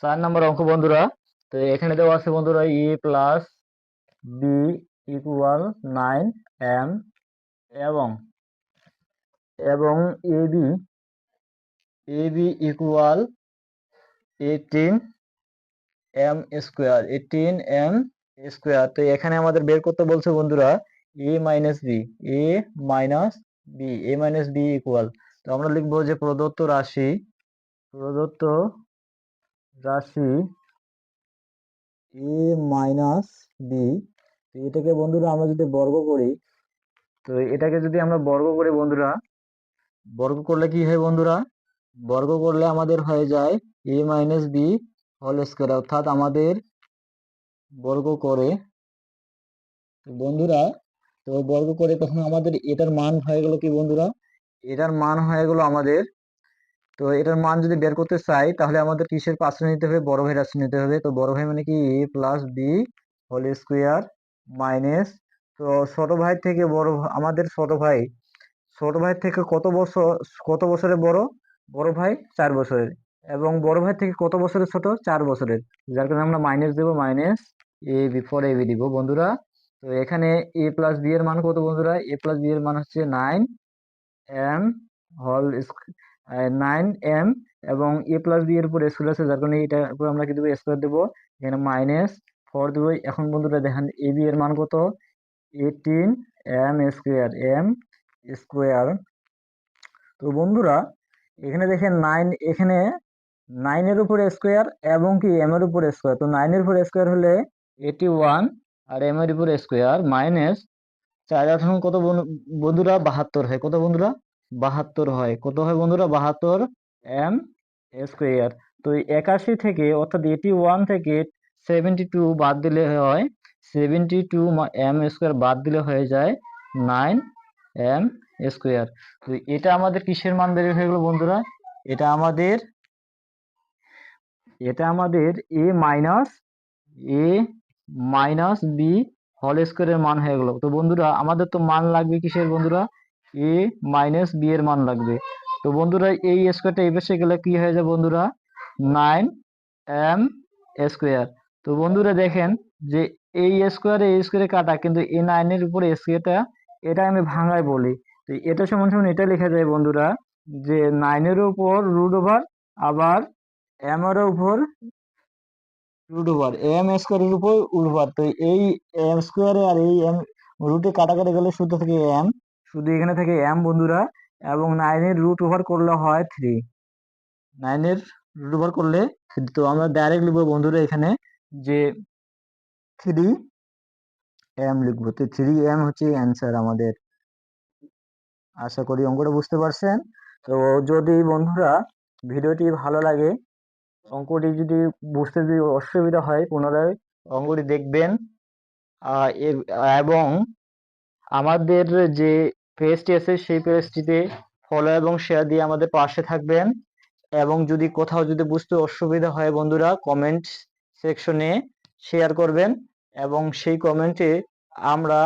4 নম্বর অঙ্ক বন্ধুরা। তো এখানে দেওয়া আছে বন্ধুরা এ প্লাস বি ইকুয়াল 9m এবং এবং AB AB equal 18m square. তো এখানে আমাদের বের করতে বলছে বন্ধুরা এ minus B A minus B equal. তো আমরা লিখবো যে প্রদত্ত রাশি এ মাইনাস বি। তো এটাকে বন্ধুরা আমরা যদি বর্গ করি, তো এটাকে যদি আমরা বর্গ করি বন্ধুরা, বর্গ করলে কি হয় বন্ধুরা? বর্গ করলে আমাদের হয়ে যায় এ মাইনাস বি হোল স্কোয়ার, অর্থাৎ আমাদের বর্গ করে বন্ধুরা, তো বর্গ করে তখন আমাদের এটার মান হয়ে গেল কি বন্ধুরা? এটার মান হয়ে গেল আমাদের, তো এটার মান যদি বের করতে চাই তাহলে আমাদের কিসের পাশে নিতে হবে? বড় ভাই রাশি নিতে হবে। তো বড় ভাই মানে কি a plus b whole square minus, তো ছোট ভাই থেকে আমাদের ছোট ভাই থেকে কত বছরের বড়? বড় ভাই 4 বছরের। এবং বড় ভাই থেকে কত বছরের ছোট? 4 বছরের। যার কারণে আমরা মাইনাস দেবো, minus A B for A B দিব বন্ধুরা। তো এখানে এ প্লাস বি এর মান কত বন্ধুরা? এ প্লাস বি এর মান হচ্ছে 9m হোল 9m, এবং এ প্লাস বি এর উপর স্কোয়ার আছে, যার কারণে এটার উপর আমরা কি দেবো? স্কোয়ার দেবো। এখানে -4 দেবো। এখন বন্ধুরা দেখেন এ বি এর মান কত? 18m square. তো বন্ধুরা এখানে দেখেন 9, এখানে 9 এর উপর স্কোয়ার এবং কি m এর উপর স্কোয়ার। তো 9 এর উপর স্কোয়ার হলে 81, আর m এর উপর স্কোয়ার মাইনাস 4 কত বন্ধুরা? 72 হয়। কত বন্ধুরা? 72 হয়। কত হয় বন্ধুরা? 72m square. তো 81 থেকে, অর্থাৎ 81 থেকে 72 বাদ দিলে হয় 72m স্কোয়ার, বাদ দিলে হয়ে যায় 9m স্কোয়ার। তো এটা আমাদের কিসের মান বের হয়ে গেল বন্ধুরা? এটা আমাদের এ মাইনাস বি হোল স্কোয়ারের মান হয়ে গেল। তো বন্ধুরা আমাদের তো মান লাগবে কিসের বন্ধুরা? এ মাইনাস বি এর মান লাগবে। তো বন্ধুরা এই স্কোয়ারটা এই পাশে গেলে কি হয়ে যায় বন্ধুরা? 9m square. তো বন্ধুরা দেখেন যে এই স্কোয়ারে কাটা, কিন্তু এই 9 এর উপরে স্কোয়ারটা, এটা আমি ভাঙায় বলি। তো এটা সমান সমান এটা লেখা যায় বন্ধুরা যে 9 এর উপর রুট ওভার, আবার m এর উপর রুট ওভার, এম স্কোয়ারের উপর রুট ওভার। তো এই এম স্কোয়ারে আর এই এম রুটে কাটাকাটি গেলে শুধু থেকে এম, শুধু এখানে থেকে এম বন্ধুরা। এবং 9 এর রুট ওভার করলে হয় 3, 9 এর রুট ওভার করলে 3। তো আমরা ডাইরেক্ট লিখবো বন্ধুরা এখানে যে 3m লিখবো। তো 3m হচ্ছে অ্যান্সার আমাদের। আশা করি অঙ্কটা বুঝতে পারছেন। তো যদি বন্ধুরা ভিডিওটি ভালো লাগে, অঙ্কটি যদি বুঝতে যদি অসুবিধা হয়, পুনরায় অঙ্কটি দেখবেন। এবং আমাদের যে পেজটি আছে সেই পেজটিতে ফলো এবং শেয়ার দিয়ে আমাদের পাশে থাকবেন। এবং যদি কোথাও যদি বুঝতে অসুবিধা হয় বন্ধুরা, কমেন্ট সেকশনে শেয়ার করবেন, এবং সেই কমেন্টে আমরা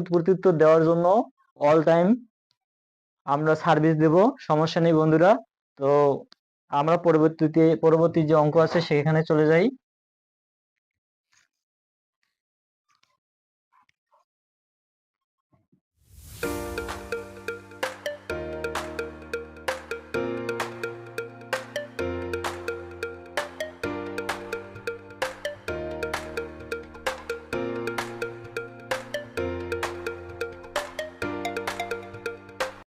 প্রত্যুত্তর দেওয়ার জন্য অল টাইম আমরা সার্ভিস দেব, সমস্যা নেই বন্ধুরা। তো আমরা পরবর্তী যে অঙ্ক আছে সেখানে চলে যাই।